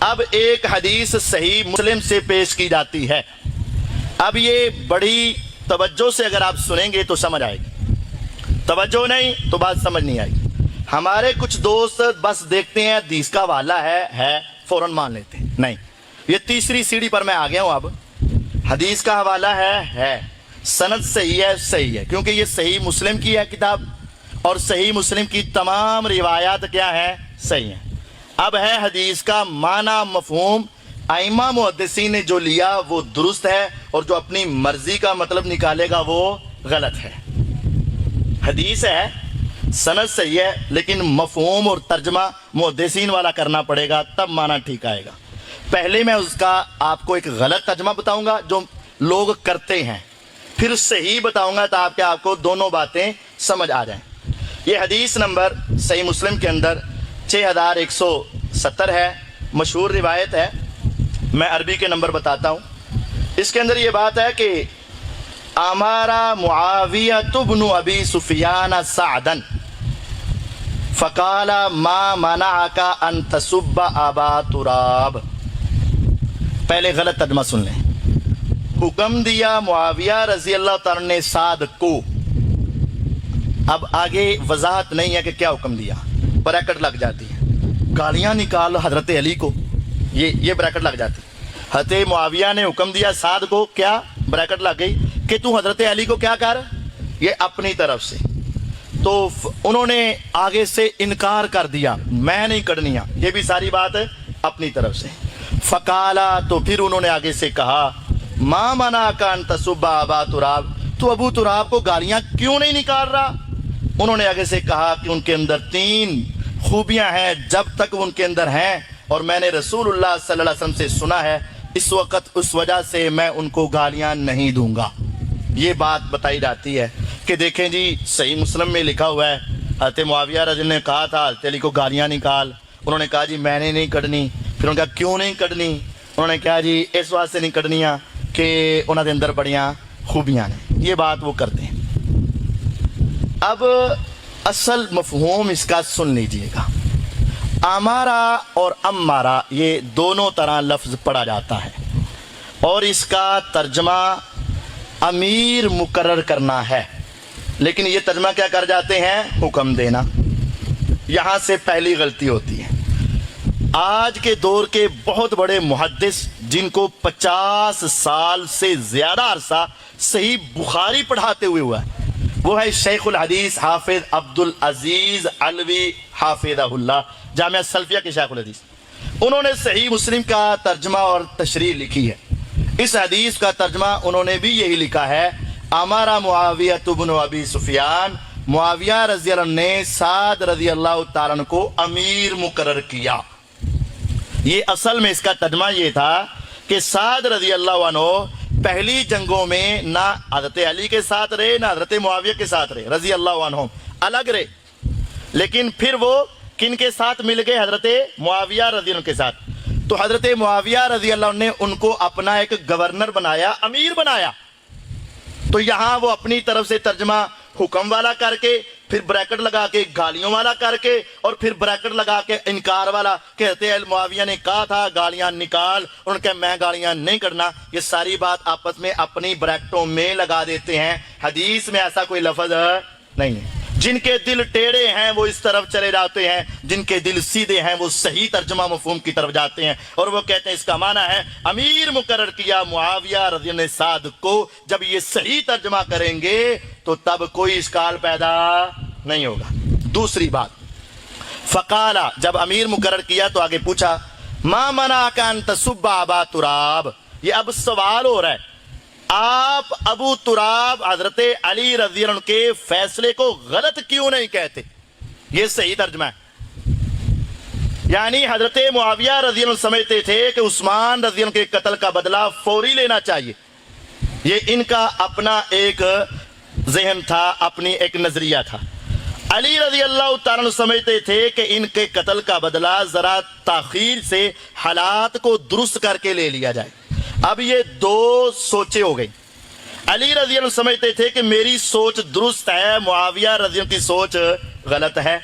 اب ایک حدیث صحیح مسلم سے پیش کی جاتی ہے. اب یہ بڑی توجہ سے اگر آپ سنیں گے تو سمجھ آئے گی، توجہ نہیں تو بات سمجھ نہیں آئے گی. ہمارے کچھ دوست بس دیکھتے ہیں حدیث کا حوالہ ہے فوراً مان لیتے ہیں. نہیں، یہ تیسری سیڑھی پر میں آ گیا ہوں. اب حدیث کا حوالہ ہے، سند صحیح ہے کیونکہ یہ صحیح مسلم کی ہے کتاب، اور صحیح مسلم کی تمام روایات کیا ہیں؟ صحیح ہیں. اب ہے حدیث کا معنی مفہوم ائمہ محدثین نے جو لیا وہ درست ہے، اور جو اپنی مرضی کا مطلب نکالے گا وہ غلط ہے. حدیث ہے، سند صحیح ہے، لیکن مفہوم اور ترجمہ محدثین والا کرنا پڑے گا، تب معنی ٹھیک آئے گا. پہلے میں اس کا آپ کو ایک غلط ترجمہ بتاؤں گا جو لوگ کرتے ہیں، پھر صحیح بتاؤں گا تاکہ آپ کو دونوں باتیں سمجھ آ جائیں. یہ حدیث نمبر صحیح مسلم کے اندر 6170 ہے، مشہور روایت ہے. میں عربی کے نمبر بتاتا ہوں. اس کے اندر یہ بات ہے کہ امارا معاویہ بن ابی سفیان سعدا فقال ما منعک ان تسب ابا تراب. پہلے غلط ترجمہ سن لیں. حکم دیا معاویہ رضی اللہ تعالیٰ نے سعد کو. اب آگے وضاحت نہیں ہے کہ کیا حکم دیا، بریکٹ لگ جاتی ہے، گالیاں نکال حضرت علی کو، یہ بریکٹ لگ جاتی. حضرت معاویہ نے حکم دیا سعد کو، کیا بریکٹ لگ گئی کہ تو حضرت علی کو کیا کر، یہ اپنی طرف سے. تو انہوں نے آگے سے انکار کر دیا، میں نہیں کرنی، یہ بھی ساری بات ہے اپنی طرف سے. فقالا، تو پھر انہوں نے آگے سے کہا ما منعک ان تسب ابا تراب، تو ابو تراب کو گالیاں کیوں نہیں نکال رہا؟ انہوں نے آگے سے کہا کہ ان کے اندر 3 خوبیاں ہیں، جب تک ان کے اندر ہیں اور میں نے رسول اللہ صلی اللہ علیہ وسلم سے سنا ہے، اس وقت اس وجہ سے میں ان کو گالیاں نہیں دوں گا. یہ بات بتائی جاتی ہے کہ دیکھیں جی صحیح مسلم میں لکھا ہوا ہے حضرت معاویہ رضی اللہ عنہ نے کہا تھا حضرت علی کو گالیاں نکال. انہوں نے کہا جی میں نے نہیں کڈنی. پھر انہوں نے کہا کیوں نہیں کڈنی؟ انہوں نے کہا جی اس واسطے نہیں کڈنیاں کہ انہوں نے اندر بڑیاں خوبیاں ہیں. یہ بات وہ کرتے ہیں. اب اصل مفہوم اس کا سن لیجئے گا. امارا اور امارا یہ دونوں طرح لفظ پڑھا جاتا ہے، اور اس کا ترجمہ امیر مقرر کرنا ہے، لیکن یہ ترجمہ کیا کر جاتے ہیں؟ حکم دینا. یہاں سے پہلی غلطی ہوتی ہے. آج کے دور کے بہت بڑے محدث جن کو 50 سال سے زیادہ عرصہ صحیح بخاری پڑھاتے ہوئے ہوا ہے، وہ ہے شیخ الحدیث حافظ عبدالعزیز علوی حافظہ اللہ، جامعہ سلفیہ کے شیخ الحدیث. انہوں نے صحیح مسلم کا ترجمہ اور تشریح لکھی ہے. اس حدیث کا ترجمہ انہوں نے بھی یہی لکھا ہے، امارا معاویہ بن ابی سفیان، معاویہ رضی اللہ عنہ نے سعد رضی اللہ تعالیٰ عنہ کو امیر مقرر کیا. یہ اصل میں اس کا ترجمہ یہ تھا کہ سعد رضی اللہ عنہ پہلی جنگوں میں نہ حضرت علی کے ساتھ رہے نہ حضرت معاویہ کے ساتھ رہے رضی اللہ عنہ، الگ رہے. لیکن پھر وہ کن کے ساتھ مل گئے؟ حضرت معاویہ رضی اللہ عنہ کے ساتھ. تو حضرت معاویہ رضی اللہ عنہ نے ان کو اپنا ایک گورنر بنایا، امیر بنایا. تو یہاں وہ اپنی طرف سے ترجمہ حکم والا کر کے، پھر بریکٹ لگا کے گالیوں والا کر کے، اور پھر بریکٹ لگا کے انکار والا کہ حضرت معاویہ نے کہا تھا گالیاں نکال، انہوں نے کہا میں گالیاں نہیں کرنا. یہ ساری بات آپس میں اپنی بریکٹوں میں لگا دیتے ہیں. حدیث میں ایسا کوئی لفظ نہیں ہے. جن کے دل ٹیڑے ہیں وہ اس طرف چلے جاتے ہیں، جن کے دل سیدھے ہیں وہ صحیح ترجمہ مفہوم کی طرف جاتے ہیں، اور وہ کہتے ہیں اس کا معنی ہے امیر مقرر کیا معاویہ رضی اللہ عنہ سعد کو. جب یہ صحیح ترجمہ کریں گے تو تب کوئی اشکال پیدا نہیں ہوگا. دوسری بات، فقالا، جب امیر مقرر کیا تو آگے پوچھا ما منعک ان تسب ابا تراب. یہ اب سوال ہو رہا ہے، آپ ابو تراب حضرت علی رضی اللہ عنہ کے فیصلے کو غلط کیوں نہیں کہتے؟ یہ صحیح ترجمہ ہے. یعنی حضرت معاویہ رضی اللہ عنہ سمجھتے تھے کہ عثمان رضی اللہ عنہ کے قتل کا بدلہ فوری لینا چاہیے. یہ ان کا اپنا ایک ذہن تھا، اپنی ایک نظریہ تھا. علی رضی اللہ تعالیٰ عنہ سمجھتے تھے کہ ان کے قتل کا بدلہ ذرا تاخیر سے حالات کو درست کر کے لے لیا جائے. اب یہ دو سوچیں ہو گئی. علی رضی اللہ عنہ سمجھتے تھے کہ میری سوچ درست ہے، معاویہ رضی اللہ عنہ کی سوچ غلط ہے.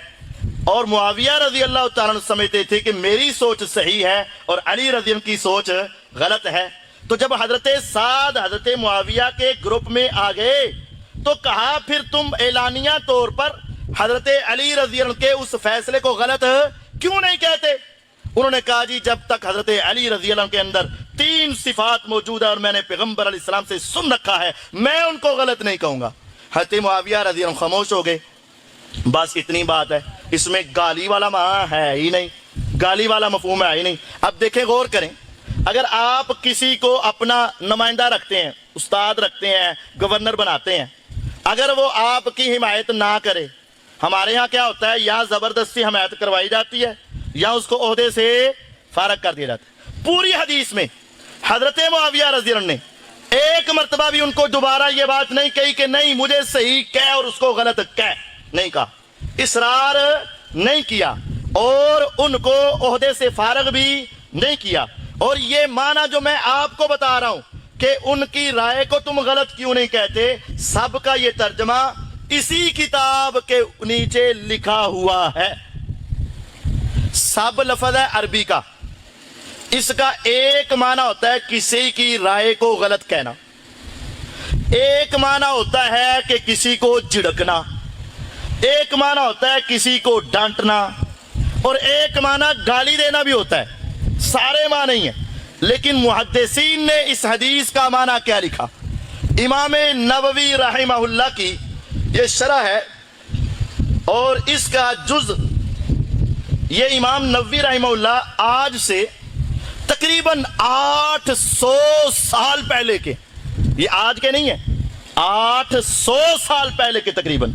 اور معاویہ رضی اللہ تعالیٰ عنہ سمجھتے تھے کہ میری سوچ صحیح ہے اور علی رضی اللہ کی سوچ غلط ہے. تو جب حضرت سعد حضرت معاویہ کے گروپ میں آ گئے تو کہا پھر تم اعلانیہ طور پر حضرت علی رضی اللہ کے اس فیصلے کو غلط کیوں نہیں کہتے؟ انہوں نے کہا جی جب تک حضرت علی رضی اللہ کے اندر 3 صفات موجود ہے اور میں نے پیغمبر علیہ السلام سے سن رکھا ہے میں ان کو غلط نہیں کہوں گا. حضرت معاویہ رضی اللہ خاموش ہو گئے. بس اتنی بات ہے, اس میں گالی والا معنی ہے ہی نہیں, گالی والا مفہوم ہے ہی نہیں. اب دیکھیں غور کریں, اگر آپ کسی کو اپنا نمائندہ رکھتے ہیں, استاد رکھتے ہیں, گورنر بناتے ہیں, اگر وہ آپ کی حمایت نہ کرے, ہمارے ہاں کیا ہوتا ہے یا زبردستی حمایت کروائی جاتی ہے یا اس کو عہدے سے فارغ کر دیا جاتا ہے. پوری حدیث میں حضرت معاویہ رضی اللہ نے ایک مرتبہ بھی ان کو دوبارہ یہ بات نہیں کہی کہ نہیں مجھے صحیح کہہ اور اس کو غلط کہہ, نہیں کہا, اصرار نہیں کیا اور ان کو عہدے سے فارغ بھی نہیں کیا. اور یہ معنی جو میں آپ کو بتا رہا ہوں کہ ان کی رائے کو تم غلط کیوں نہیں کہتے, سب کا یہ ترجمہ اسی کتاب کے نیچے لکھا ہوا ہے. سب لفظ ہے عربی کا, اس کا ایک معنی ہوتا ہے کسی کی رائے کو غلط کہنا, ایک معنی ہوتا ہے کہ کسی کو جھڑکنا, ایک معنی ہوتا ہے کسی کو ڈانٹنا, اور ایک معنی گالی دینا بھی ہوتا ہے. سارے معنی نہیں ہیں, لیکن محدثین نے اس حدیث کا معنی کیا لکھا. امام نووی رحمہ اللہ کی یہ شرح ہے اور اس کا جز, یہ امام نووی رحمہ اللہ آج سے تقریباً 800 سال پہلے کے, یہ آج کے نہیں ہیں, 800 سال پہلے کے تقریباً,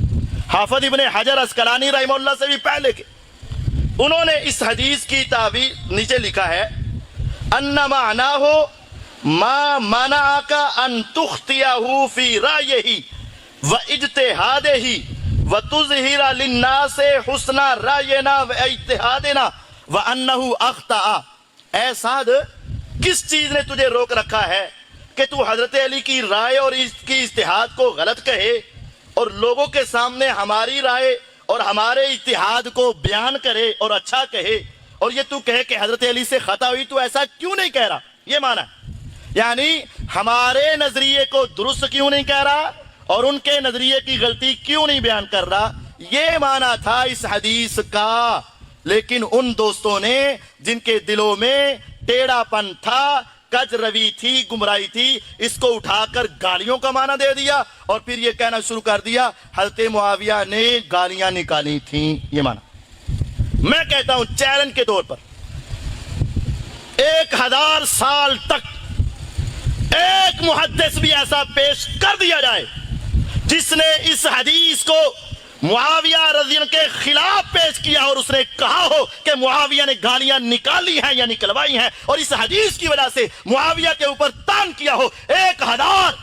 حافظ ابن حجر اسقلانی رحمہ اللہ سے بھی پہلے کے, انہوں نے اس حدیث کی تعبیر نیچے لکھا ہے ان معناہ ما منعک ان تخطئہ فی رائیہ و اجتہادہ و تظہر للناس حسن رائینا و اجتہادنا و انہ اخطأ. اے سعد, کس چیز نے تجھے روک رکھا ہے کہ تو حضرت علی کی رائے اور اس کی اجتہاد کو غلط کہے اور لوگوں کے سامنے ہماری رائے اور ہمارے اجتہاد کو بیان کرے اور اچھا کہے, اور یہ تو کہے کہ حضرت علی سے خطا ہوئی, تو ایسا کیوں نہیں کہہ رہا؟ یہ معنی یعنی ہمارے نظریے کو درست کیوں نہیں کہہ رہا اور ان کے نظریے کی غلطی کیوں نہیں بیان کر رہا, یہ معنی تھا اس حدیث کا. لیکن ان دوستوں نے جن کے دلوں میں ٹیڑھا پن تھا, کج روی تھی, گمراہی تھی, اس کو اٹھا کر گالیوں کا معنی دے دیا اور پھر یہ کہنا شروع کر دیا حضرت معاویہ نے گالیاں نکالی تھیں. یہ معنی میں کہتا ہوں چیلنج کے طور پر 1000 سال تک ایک محدث بھی ایسا پیش کر دیا جائے جس نے اس حدیث کو معاویہ رضی اللہ کے خلاف پیش کیا اور اس نے کہا ہو کہ معاویہ نے گالیاں نکالی ہیں یا نکلوائی ہیں اور اس حدیث کی وجہ سے معاویہ کے اوپر تان کیا ہو, 1000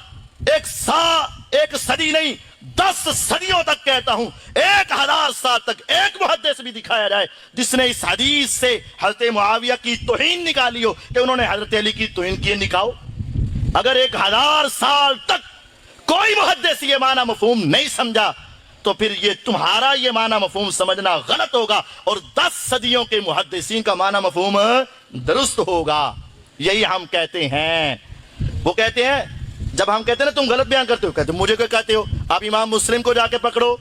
ایک صدی نہیں 10 صدیوں تک کہتا ہوں 1000 سال تک ایک محدث بھی دکھایا جائے جس نے اس حدیث سے حضرت معاویہ کی توہین نکالی ہو کہ انہوں نے حضرت علی کی توہین کی, نکاؤ. اگر 1000 سال تک کوئی محدث یہ معنی مفہوم نہیں سمجھا تو پھر یہ تمہارا یہ معنی مفہوم سمجھنا غلط ہوگا اور 10 صدیوں کے محدثین کا معنی مفہوم درست ہوگا. یہی ہم کہتے ہیں. وہ کہتے ہیں جب ہم کہتے ہیں نا تم غلط بیان کرتے ہو, کہتے مجھے کیا کہتے ہو, آپ امام مسلم کو جا کے پکڑو,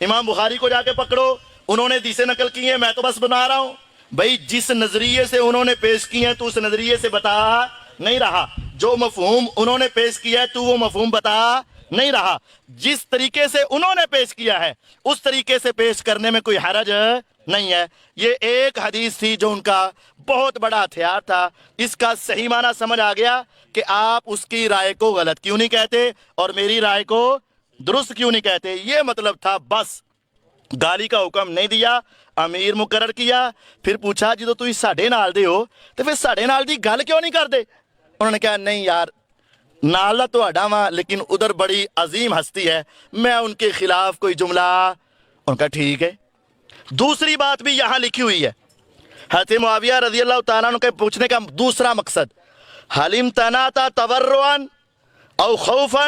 امام بخاری کو جا کے پکڑو, انہوں نے حدیثیں نقل کی ہیں, میں تو بس بنا رہا ہوں. بھائی جس نظریے سے انہوں نے پیش کی ہیں تو اس نظریے سے بتا نہیں رہا, جو مفہوم انہوں نے پیش کیا ہے تو وہ مفہوم بتا نہیں رہا. جس طریقے سے انہوں نے پیش کیا ہے اس طریقے سے پیش کرنے میں کوئی حرج نہیں ہے. یہ ایک حدیث تھی جو ان کا بہت بڑا ہتھیار تھا. اس کا صحیح معنی سمجھ آ گیا کہ آپ اس کی رائے کو غلط کیوں نہیں کہتے اور میری رائے کو درست کیوں نہیں کہتے. یہ مطلب تھا. بس گالی کا حکم نہیں دیا, امیر مقرر کیا, پھر پوچھا جدو تھی ساڈے نال دے ہو تو پھر ساڈے نال دی گل کیوں نہیں کر دے. انہوں نے کہا نہیں یار نالا تو اڈا وا لیکن ادھر بڑی عظیم ہستی ہے, میں ان کے خلاف کوئی جملہ. ان کا ٹھیک ہے. دوسری بات بھی یہاں لکھی ہوئی ہے. حضرت معاویہ رضی اللہ تعالیٰ عنہ کے پوچھنے کا دوسرا مقصد حل امتنعت تورعا او خوفا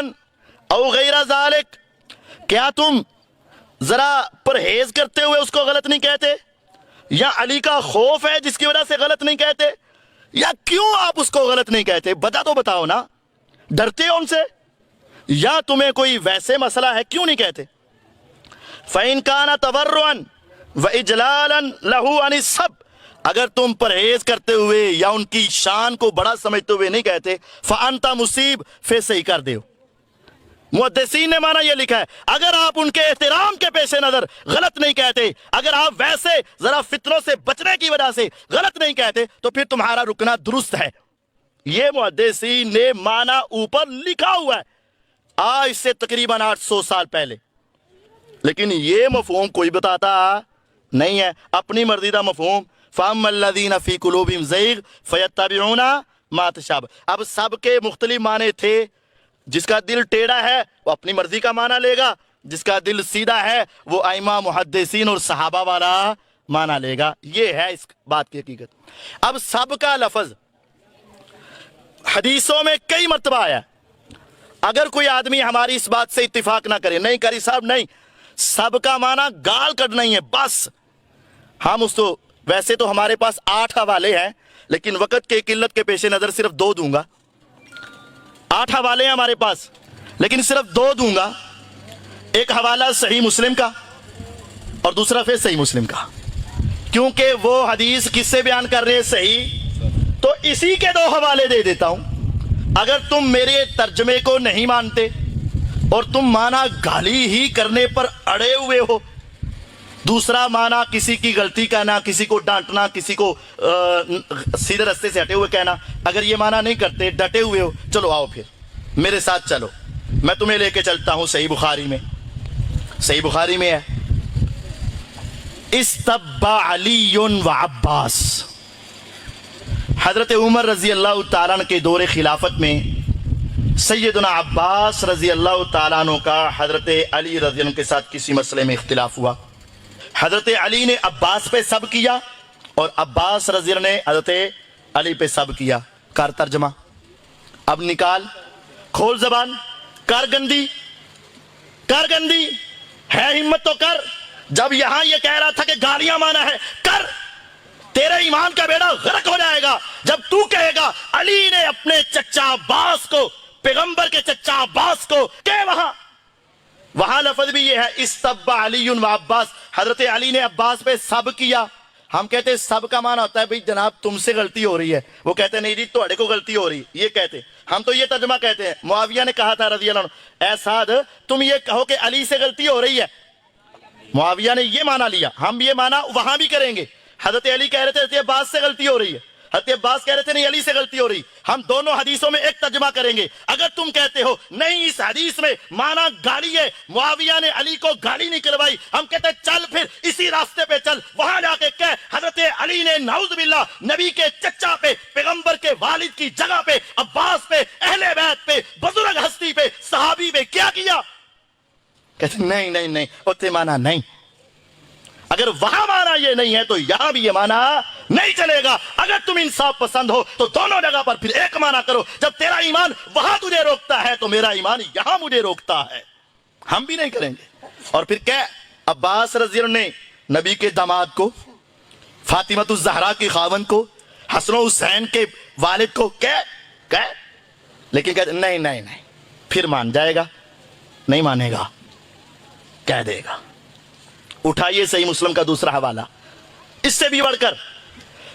او غیر ذالک, کیا تم ذرا پرہیز کرتے ہوئے اس کو غلط نہیں کہتے, یا علی کا خوف ہے جس کی وجہ سے غلط نہیں کہتے؟ یا کیوں آپ اس کو غلط نہیں کہتے؟ وجہ تو بتاؤ نا، ڈرتے ہو ان سے یا تمہیں کوئی ویسے مسئلہ ہے کیوں نہیں کہتے؟ فَإِن كَانَ تَبَرُّعًا وَإِجْلَالًا لَهُ عَنِ السَّبِّ، اگر تم پرہیز کرتے ہوئے یا ان کی شان کو بڑا سمجھتے ہوئے نہیں کہتے، فَأَنْتَ مُصِيب، پھر صحیح کر دیو۔ محدثین نے مانا یہ لکھا ہے اگر آپ ان کے احترام کے پیش نظر غلط نہیں کہتے، اگر آپ ویسے ذرا فتنوں سے بچنے کی وجہ سے غلط نہیں کہتے تو پھر تمہارا رکنا درست ہے۔ یہ محدثین نے مانا اوپر لکھا ہوا ہے آج سے تقریباً 800 سال پہلے، لیکن یہ مفہوم کوئی بتاتا نہیں ہے، اپنی مرضی کا مفہوم۔ فَأَمَّا الَّذِينَ فِي قُلُوبِهِمْ زَيْغٌ فَيَتَّبِعُونَ مَا تَشَابَهَ، اب سب کے مختلف معنی تھے۔ جس کا دل ٹیڑھا ہے وہ اپنی مرضی کا معنی لے گا، جس کا دل سیدھا ہے وہ ائمہ محدثین اور صحابہ والا معنی لے گا۔ یہ ہے اس بات کی حقیقت۔ اب سب کا لفظ حدیثوں میں کئی مرتبہ آیا، اگر کوئی آدمی ہماری اس بات سے اتفاق نہ کرے، نہیں کری صاحب نہیں، سب کا معنی گال کٹنا ہی ہے بس۔ ہم اس تو ویسے تو ہمارے پاس 8 حوالے ہیں، لیکن وقت کے قلت کے پیش نظر صرف 2 دوں گا۔ 8 حوالے ہیں ہمارے پاس لیکن صرف 2 دوں گا۔ ایک حوالہ صحیح مسلم کا اور دوسرا پھر صحیح مسلم کا، کیونکہ وہ حدیث کس سے بیان کر رہے ہیں؟ صحیح، تو اسی کے 2 حوالے دے دیتا ہوں۔ اگر تم میرے ترجمے کو نہیں مانتے اور تم معنی گالی ہی کرنے پر اڑے ہوئے ہو، دوسرا معنی کسی کی غلطی کہنا، کسی کو ڈانٹنا، کسی کو سیدھے رستے سے ہٹے ہوئے کہنا، اگر یہ معنی نہیں کرتے، ڈٹے ہوئے ہو، چلو آؤ پھر میرے ساتھ چلو، میں تمہیں لے کے چلتا ہوں صحیح بخاری میں۔ صحیح بخاری میں ہے استب علی و عباس، حضرت عمر رضی اللہ تعالیٰ عنہ کے دور خلافت میں سیدنا عباس رضی اللہ تعالیٰ عنہ کا حضرت علی رضی اللہ عنہ کے ساتھ کسی مسئلے میں اختلاف ہوا۔ حضرت علی نے عباس پہ سب کیا اور عباس رضی اللہ عنہ نے حضرت علی پہ سب کیا۔ کر ترجمہ، اب نکال، کھول زبان، کر گندی، کر گندی ہے ہمت تو کر۔ جب یہاں یہ کہہ رہا تھا کہ گالیاں مانا ہے، کر، تیرے ایمان کا بیڑا غرق ہو جائے گا جب تو کہے گا علی نے اپنے چچا عباس کو، پیغمبر کے چچا عباس کو، کہ وہاں لفظ بھی یہ ہے استب علی و عباس، حضرت علی نے عباس پہ سب کیا۔ ہم کہتے ہیں سب کا معنی ہوتا ہے بھئی جناب تم سے غلطی ہو رہی ہے، وہ کہتے ہیں نہیں جی تہاڈے کو غلطی ہو رہی، یہ کہتے ہیں۔ ہم تو یہ ترجمہ کہتے ہیں، معاویہ نے کہا تھا رضی اللہ عنہ، اے سعد تم یہ کہو کہ علی سے غلطی ہو رہی ہے، معاویہ نے یہ معنی لیا، ہم یہ معنی وہاں بھی کریں گے۔ حضرت علی کہہ رہے تھے حضرت عباس سے غلطی ہو رہی ہے، حضرت عباس کہہ رہے تھے نہیں علی سے غلطی ہو رہی، ہم دونوں حدیثوں میں ایک ترجمہ کریں گے۔ اگر تم کہتے ہو نہیں اس حدیث میں معنی گالی ہے، معاویہ نے علی کو گالی نہیں کروائی، ہم کہتے ہیں چل پھر اسی راستے پہ چل، وہاں جا کے کہہ حضرت علی نے نعوذ باللہ نبی کے چچا پہ، پیغمبر کے والد کی جگہ پہ، عباس پہ، اہل بیت پہ، بزرگ ہستی پہ، صحابی پہ کیا کیا؟ کہتے ہیں نہیں نہیں نہیں اتنے معنی نہیں۔ اگر وہاں مانا یہ نہیں ہے تو یہاں بھی یہ مانا نہیں چلے گا۔ اگر تم انصاف پسند ہو تو دونوں جگہ پر پھر ایک مانا کرو۔ جب تیرا ایمان وہاں تجھے روکتا ہے تو میرا ایمان یہاں مجھے روکتا ہے، ہم بھی نہیں کریں گے۔ اور پھر کہ عباس رضی اللہ عنہ نے نبی کے داماد کو، فاطمہ الزہرا کے خاوند کو، حسن و حسین کے والد کو لیکن کہتے نہیں نہیں نہیں، پھر مان جائے گا، نہیں مانے گا، کہہ دے گا۔ اٹھائیے صحیح مسلم کا دوسرا حوالہ، اس سے بھی بڑھ کر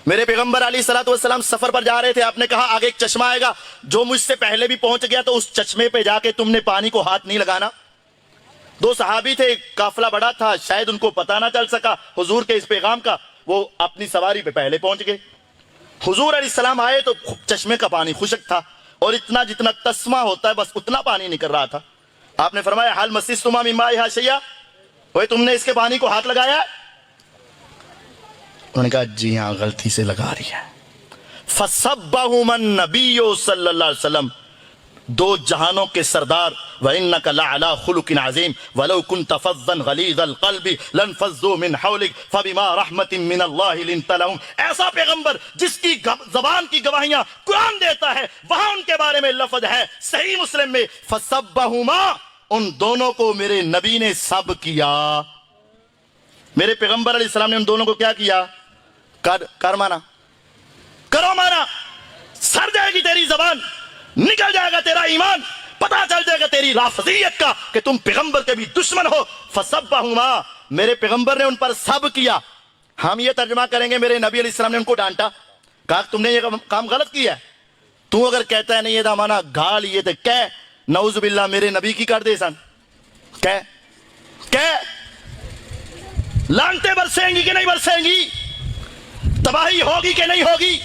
میرے پیغمبر علیہ الصلوۃ والسلام سفر پر جا رہے تھے، آپ نے کہا آگے ایک چشمہ آئے گا، جو مجھ سے پہلے بھی پہنچ گیا تو اس چشمے پہ جا کے تم نے پانی کو ہاتھ نہیں لگانا۔ 2 صحابی تھے، قافلہ بڑا تھا، شاید ان کو پتہ نہ چل سکا حضور کے اس پیغام کا، وہ اپنی سواری پہ پہلے پہنچ گئے۔ حضور علیہ السلام آئے تو چشمے کا پانی خشک تھا اور اتنا جتنا تسمہ ہوتا ہے بس اتنا پانی نکل رہا تھا۔ آپ نے فرمایا حل مسستما من مائها شیئا، تم نے اس کے پانی کو ہاتھ لگایا؟ انہوں نے کہا جی ہاں غلطی سے لگا رہی ہے۔ فَصَبَّهُمَ النَّبِيُّ صلی اللہ علیہ وسلم، 2 جہانوں کے سردار، وَإِنَّكَ لَعَلَىٰ خُلُقٍ عَظِيمٍ وَلَوْ كُنْتَ فَظًّا غَلِيظَ الْقَلْبِ لَانفَضُّوا مِنْ حَوْلِكَ فَبِمَا رَحْمَةٍ مِّنَ اللَّهِ لِنتَ لَهُمْ، ایسا پیغمبر جس کی زبان کی گواہیاں قرآن دیتا ہے، وہاں ان کے بارے میں لفظ ہے صحیح مسلم میں فَصَبَّهُمَا، ان دونوں کو میرے نبی نے سب کیا۔ میرے پیغمبر علیہ السلام نے ان دونوں کو کیا کیا؟ کر مانا، کرو مانا، سر جائے گی تیری زبان، نکل جائے گا تیرا ایمان، پتا چل جائے گا تیری رافضیت کا کہ تم پیغمبر کے بھی دشمن ہو۔ فسبہما، میرے پیغمبر نے ان پر سب کیا۔ ہم یہ ترجمہ کریں گے میرے نبی علیہ السلام نے ان کو ڈانٹا، کہا تم نے یہ کام غلط کیا ہے۔ تو اگر کہتا ہے نہیں یہ دا مانا گھا لیے تو کہہ نعوذ باللہ میرے نبی کی کر دے سن، کہہ لانتے برسیں گی کہ نہیں برسیں گی، تباہی ہوگی کہ نہیں ہوگی۔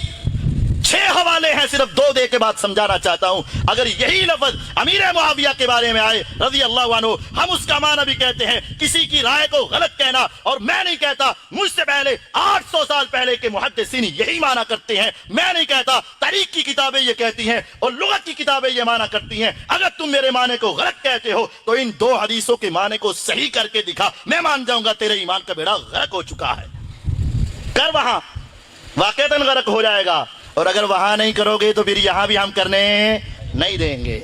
6 حوالے ہیں، صرف 2 دے کے بعد سمجھانا چاہتا ہوں۔ اگر یہی لفظ امیر معاویہ کے بارے میں آئے رضی اللہ عنہ، ہم اس کا معنی بھی کہتے ہیں کسی کی رائے کو غلط کہنا، اور میں نہیں کہتا، مجھ سے پہلے 800 سال پہلے کے محدثین یہی معنی کرتے ہیں، میں نہیں کہتا، تاریخ کی کتابیں یہ کہتی ہیں اور لغت کی کتابیں یہ معنی کرتی ہیں۔ اگر تم میرے معنی کو غلط کہتے ہو تو ان 2 حدیثوں کے معنی کو صحیح کر کے دکھا، میں مان جاؤں گا تیرے ایمان کا بیڑا غرق ہو چکا ہے۔ کر وہاں، واقعتاً غرق ہو جائے گا، اور اگر وہاں نہیں کرو گے تو پھر یہاں بھی ہم کرنے نہیں دیں گے۔